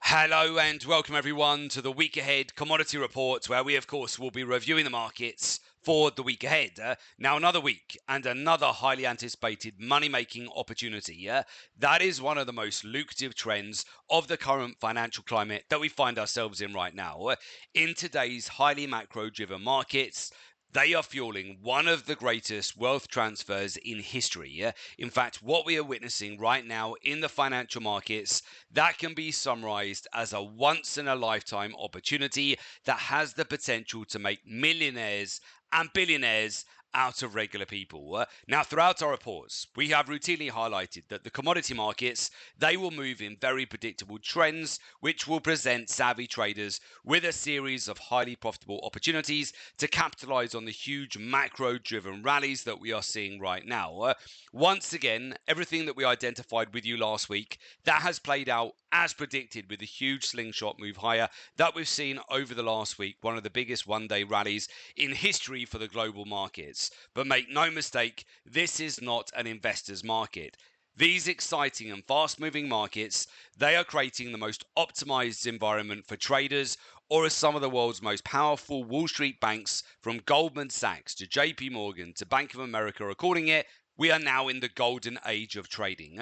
Hello and welcome everyone to the week ahead commodity report, where we of course will be reviewing the markets for the week ahead. Now another week and another highly anticipated money making opportunity. That is one of the most lucrative trends of the current financial climate that we find ourselves in right now. In today's highly macro driven markets, they are fueling one of the greatest wealth transfers in history. In fact, what we are witnessing right now in the financial markets, that can be summarized as a once in a lifetime opportunity that has the potential to make millionaires and billionaires out of regular people. Now, throughout our reports, we have routinely highlighted that the commodity markets, they will move in very predictable trends, which will present savvy traders with a series of highly profitable opportunities to capitalize on the huge macro driven rallies that we are seeing right now. Once again, everything that we identified with you last week, that has played out as predicted, with the huge slingshot move higher that we've seen over the last week, one of the biggest one-day rallies in history for the global markets. But make no mistake, this is not an investor's market. These exciting and fast-moving markets, they are creating the most optimized environment for traders, or as some of the world's most powerful Wall Street banks, from Goldman Sachs to JP Morgan to Bank of America, are calling it, we are now in the golden age of trading.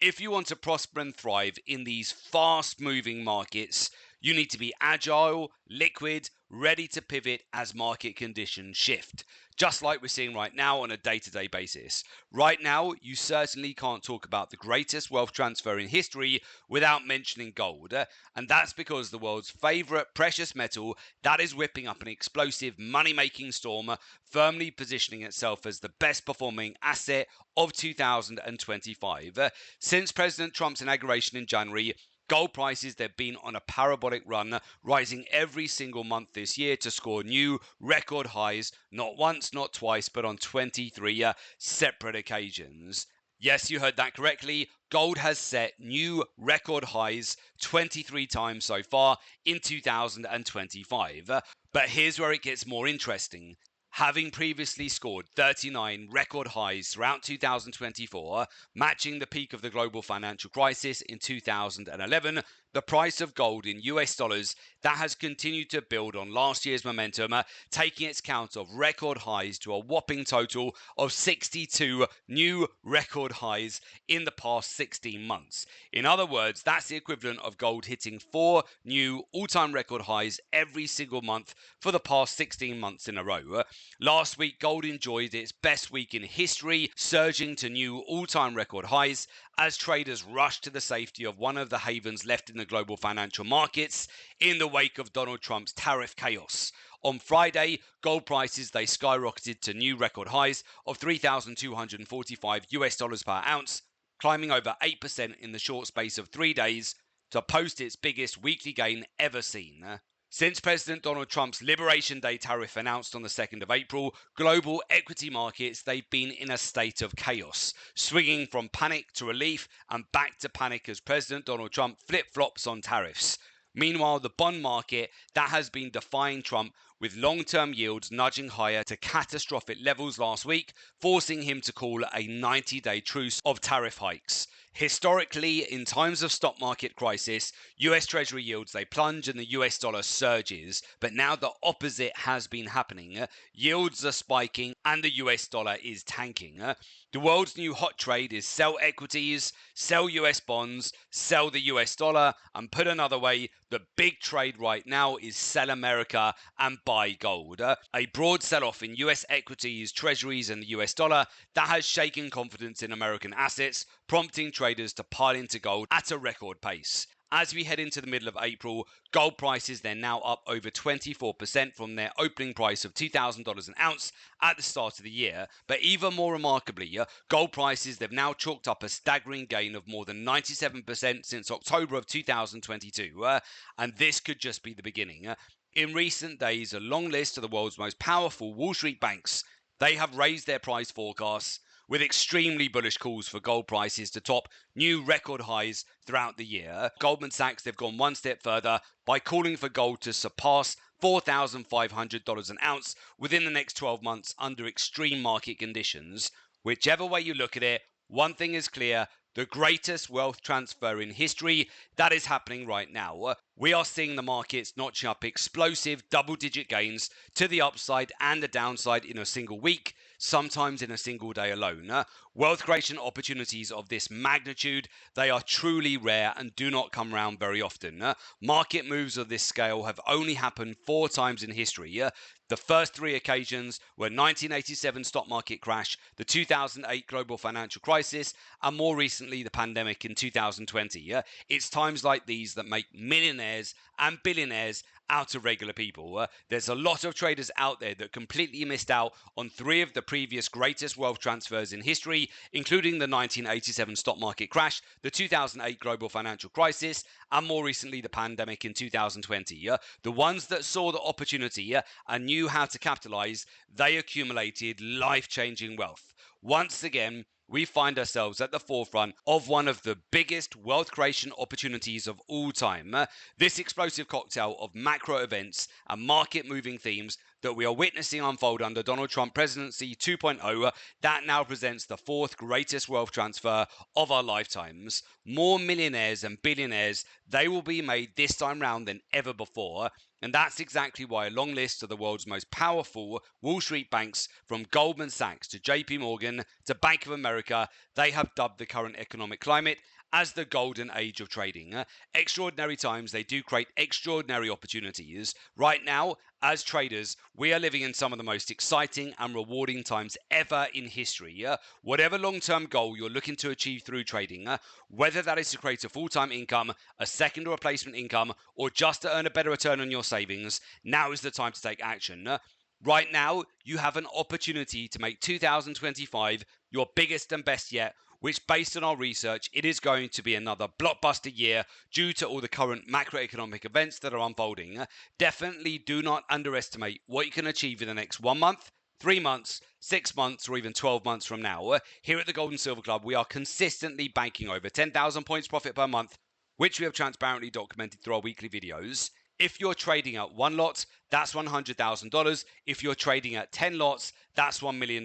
If you want to prosper and thrive in these fast-moving markets, you need to be agile, liquid, ready to pivot as market conditions shift, just like we're seeing right now on a day-to-day basis. Right now, you certainly can't talk about the greatest wealth transfer in history without mentioning gold, and that's because the world's favorite precious metal, that is whipping up an explosive money-making storm, firmly positioning itself as the best performing asset of 2025. Since President Trump's inauguration in January, gold prices, they've been on a parabolic run, rising every single month this year to score new record highs, not once, not twice, but on 23 separate occasions. Yes, you heard that correctly. Gold has set new record highs 23 times so far in 2025. But here's where it gets more interesting. Having previously scored 39 record highs throughout 2024, matching the peak of the global financial crisis in 2011, the price of gold in US dollars, that has continued to build on last year's momentum, taking its count of record highs to a whopping total of 62 new record highs in the past 16 months. In other words, that's the equivalent of gold hitting 4 new all-time record highs every single month for the past 16 months in a row. Last week, gold enjoyed its best week in history, surging to new all-time record highs as traders rushed to the safety of one of the havens left in the global financial markets in the wake of Donald Trump's tariff chaos. On Friday, gold prices, they skyrocketed to new record highs of 3,245 US dollars per ounce, climbing over 8% in the short space of 3 days to post its biggest weekly gain ever seen. Since President Donald Trump's Liberation Day tariff announced on the 2nd of April, global equity markets, they've been in a state of chaos, swinging from panic to relief and back to panic as President Donald Trump flip-flops on tariffs. Meanwhile, the bond market, that has been defying Trump, with long-term yields nudging higher to catastrophic levels last week, forcing him to call a 90-day truce of tariff hikes. Historically, in times of stock market crisis, US Treasury yields, they plunge and the US dollar surges, but now the opposite has been happening. Yields are spiking and the US dollar is tanking. The world's new hot trade is sell equities, sell US bonds, sell the US dollar, and put another way, the big trade right now is sell America and buy gold. A broad sell-off in US equities, treasuries, and the US dollar, that has shaken confidence in American assets, prompting traders to pile into gold at a record pace. As we head into the middle of April, gold prices, they're now up over 24% from their opening price of $2,000 an ounce at the start of the year. But even more remarkably, gold prices, they've now chalked up a staggering gain of more than 97% since October of 2022. And this could just be the beginning. In recent days, a long list of the world's most powerful Wall Street banks, they have raised their price forecasts, with extremely bullish calls for gold prices to top new record highs throughout the year. Goldman Sachs, they've gone one step further by calling for gold to surpass $4,500 an ounce within the next 12 months under extreme market conditions. Whichever way you look at it, one thing is clear, the greatest wealth transfer in history that is happening right now. We are seeing the markets notching up explosive double-digit gains to the upside and the downside in a single week, sometimes in a single day alone. Wealth creation opportunities of this magnitude, they are truly rare and do not come around very often. Market moves of this scale have only happened 4 times in history. The first 3 occasions were 1987 stock market crash, the 2008 global financial crisis, and more recently the pandemic in 2020. It's times like these that make millionaires and billionaires out of regular people. There's a lot of traders out there that completely missed out on 3 of the previous greatest wealth transfers in history, including the 1987 stock market crash, the 2008 global financial crisis, and more recently the pandemic in 2020. The ones that saw the opportunity and knew how to capitalize, they accumulated life-changing wealth. Once again, we find ourselves at the forefront of one of the biggest wealth creation opportunities of all time. This explosive cocktail of macro events and market moving themes that we are witnessing unfold under Donald Trump presidency 2.0, that now presents the 4th greatest wealth transfer of our lifetimes. More millionaires and billionaires, they will be made this time round than ever before. And that's exactly why a long list of the world's most powerful Wall Street banks, from Goldman Sachs to JP Morgan to Bank of America, they have dubbed the current economic climate as the golden age of trading. Extraordinary times, they do create extraordinary opportunities. Right now, as traders, we are living in some of the most exciting and rewarding times ever in history. Whatever long-term goal you're looking to achieve through trading, whether that is to create a full-time income, a second or replacement income, or just to earn a better return on your savings, now is the time to take action. Right now, you have an opportunity to make 2025 your biggest and best yet, which, based on our research, it is going to be another blockbuster year due to all the current macroeconomic events that are unfolding. Definitely do not underestimate what you can achieve in the next 1 month, 3 months, 6 months, or even 12 months from now. Here at the Gold and Silver Club, we are consistently banking over 10,000 points profit per month, which we have transparently documented through our weekly videos. If you're trading at 1 lot, that's $100,000. If you're trading at 10 lots, that's $1 million.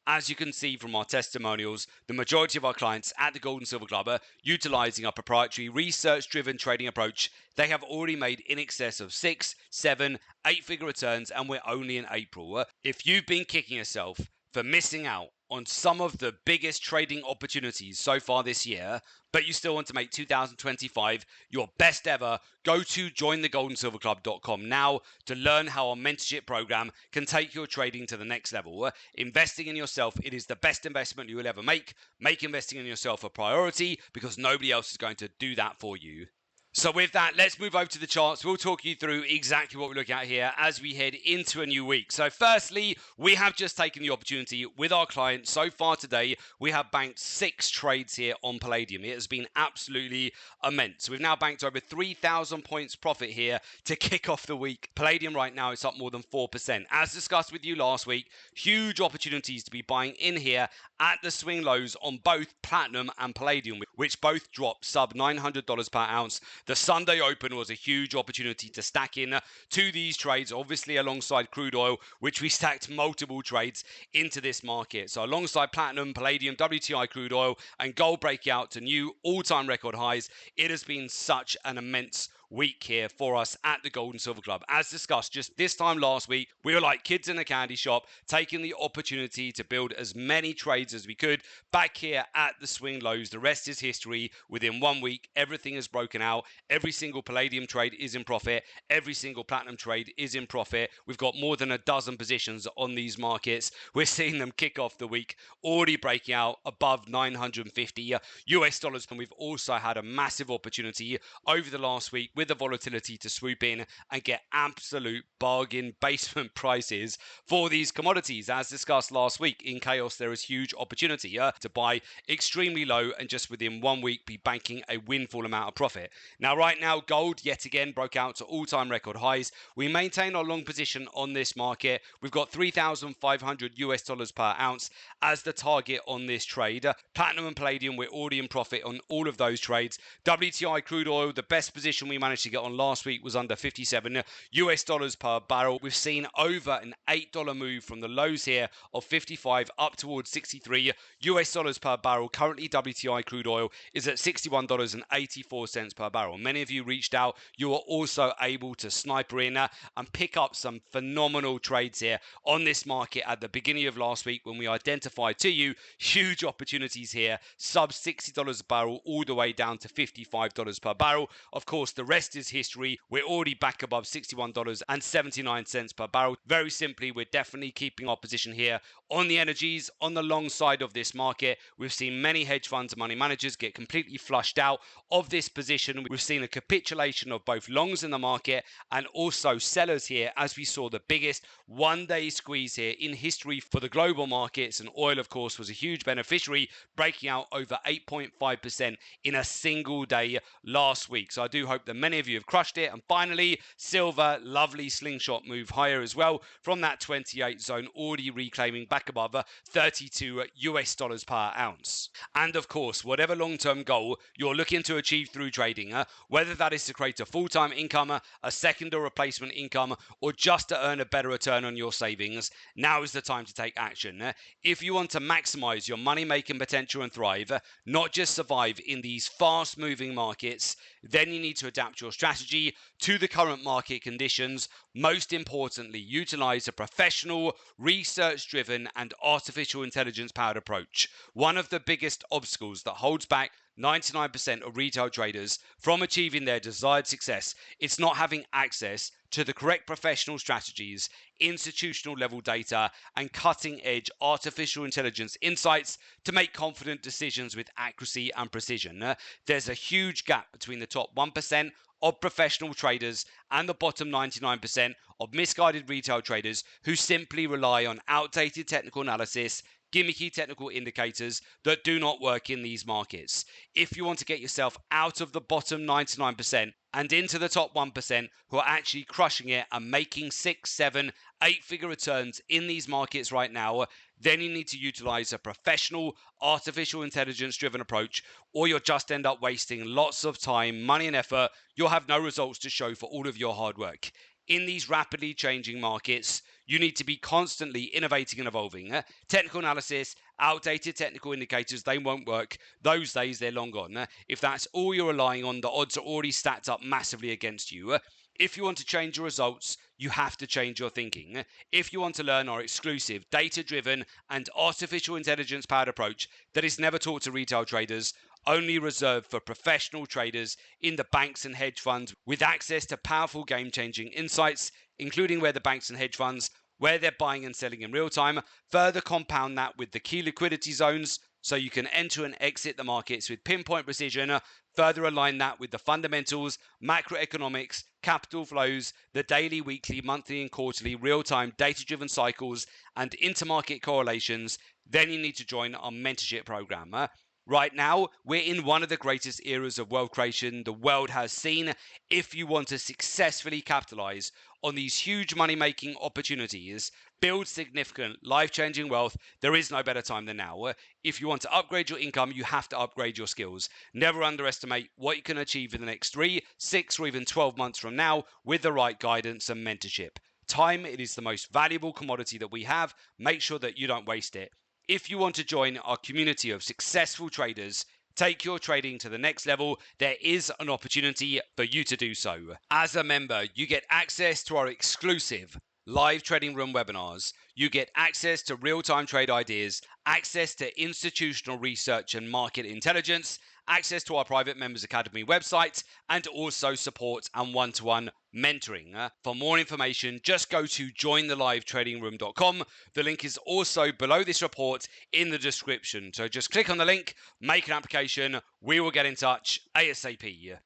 As you can see from our testimonials, the majority of our clients at the Gold and Silver Club are utilizing our proprietary research-driven trading approach. They have already made in excess of 6, 7, 8-figure returns, and we're only in April. If you've been kicking yourself for missing out on some of the biggest trading opportunities so far this year, but you still want to make 2025 your best ever, go to jointhegoldandsilverclub.com now to learn how our mentorship program can take your trading to the next level. Investing in yourself, it is the best investment you will ever make. Make investing in yourself a priority because nobody else is going to do that for you. So with that, let's move over to the charts. We'll talk you through exactly what we're looking at here as we head into a new week. So firstly, we have just taken the opportunity with our clients. So far today, we have banked 6 trades here on Palladium. It has been absolutely immense. We've now banked over 3,000 points profit here to kick off the week. Palladium right now is up more than 4%. As discussed with you last week, huge opportunities to be buying in here at the swing lows on both platinum and palladium, which both dropped sub $900 per ounce. The Sunday open was a huge opportunity to stack in to these trades, obviously alongside crude oil, which we stacked multiple trades into this market. So alongside platinum, palladium, WTI crude oil, and gold breaking out to new all-time record highs, it has been such an immense week here for us at the Gold and Silver Club. As discussed just this time last week, we were like kids in a candy shop, taking the opportunity to build as many trades as we could back here at the swing lows. The rest is history. Within 1 week, everything is broken out. Every single palladium trade is in profit. Every single platinum trade is in profit. We've got more than a dozen positions on these markets. We're seeing them kick off the week, already breaking out above 950 US dollars. And we've also had a massive opportunity over the last week with the volatility to swoop in and get absolute bargain basement prices for these commodities. As discussed last week, in chaos there is huge opportunity to buy extremely low and just within 1 week be banking a windfall amount of profit. Now right now, gold yet again broke out to all-time record highs. We maintain our long position on this market. We've got 3,500 US dollars per ounce as the target on this trade. Platinum and palladium, we're already in profit on all of those trades. WTI crude oil, the best position we managed to get on last week was under 57 US dollars per barrel. We've seen over an $8 move from the lows here of 55 up towards 63 US dollars per barrel. Currently, WTI crude oil is at $61.84 per barrel. Many of you reached out. You were also able to sniper in and pick up some phenomenal trades here on this market at the beginning of last week when we identified to you huge opportunities here, sub $60 a barrel all the way down to $55 per barrel. Of course, the rest is history. We're already back above $61.79 per barrel. Very simply, we're definitely keeping our position here on the energies on the long side of this market. We've seen many hedge funds and money managers get completely flushed out of this position. We've seen a capitulation of both longs in the market and also sellers here, as we saw the biggest one-day squeeze here in history for the global markets, and oil of course was a huge beneficiary, breaking out over 8.5% in a single day last week. So I do hope that many of you have crushed it. And finally, silver, lovely slingshot move higher as well from that 28 zone, already reclaiming back above 32 US dollars per ounce. And of course, whatever long-term goal you're looking to achieve through trading, whether that is to create a full-time income, a second or replacement income, or just to earn a better return on your savings, now is the time to take action. If you want to maximize your money-making potential and thrive, not just survive in these fast-moving markets, then you need to adapt your strategy to the current market conditions. Most importantly, utilize a professional, research-driven, and artificial intelligence-powered approach. One of the biggest obstacles that holds back 99% of retail traders from achieving their desired success, it's not having access to the correct professional strategies, institutional level data, and cutting-edge artificial intelligence insights to make confident decisions with accuracy and precision. There's a huge gap between the top 1% of professional traders and the bottom 99% of misguided retail traders who simply rely on outdated technical analysis, gimmicky technical indicators that do not work in these markets. If you want to get yourself out of the bottom 99% and into the top 1% who are actually crushing it and making 6, 7, 8-figure returns in these markets right now, then you need to utilize a professional, artificial intelligence-driven approach, or you'll just end up wasting lots of time, money, and effort. You'll have no results to show for all of your hard work. In these rapidly changing markets, you need to be constantly innovating and evolving. Technical analysis, outdated technical indicators, they won't work. Those days, they're long gone. If that's all you're relying on, the odds are already stacked up massively against you. If you want to change your results, you have to change your thinking. If you want to learn our exclusive, data-driven, and artificial intelligence-powered approach that is never taught to retail traders, only reserved for professional traders in the banks and hedge funds with access to powerful game-changing insights, including where the banks and hedge funds, where they're buying and selling in real time, further compound that with the key liquidity zones so you can enter and exit the markets with pinpoint precision, further align that with the fundamentals, macroeconomics, capital flows, the daily, weekly, monthly, and quarterly real-time data-driven cycles, and intermarket correlations, then you need to join our mentorship program. Right now, we're in one of the greatest eras of wealth creation the world has seen. If you want to successfully capitalize on these huge money-making opportunities, build significant, life-changing wealth, there is no better time than now. If you want to upgrade your income, you have to upgrade your skills. Never underestimate what you can achieve in the next 3, 6, or even 12 months from now with the right guidance and mentorship. Time, it is the most valuable commodity that we have. Make sure that you don't waste it. If you want to join our community of successful traders, take your trading to the next level, there is an opportunity for you to do so. As a member, you get access to our exclusive live trading room webinars. You get access to real-time trade ideas, access to institutional research and market intelligence, access to our private members academy website, and also support and one-to-one mentoring. For more information, just go to jointhelivetradingroom.com. The link is also below this report in the description. So just click on the link, make an application. We will get in touch ASAP.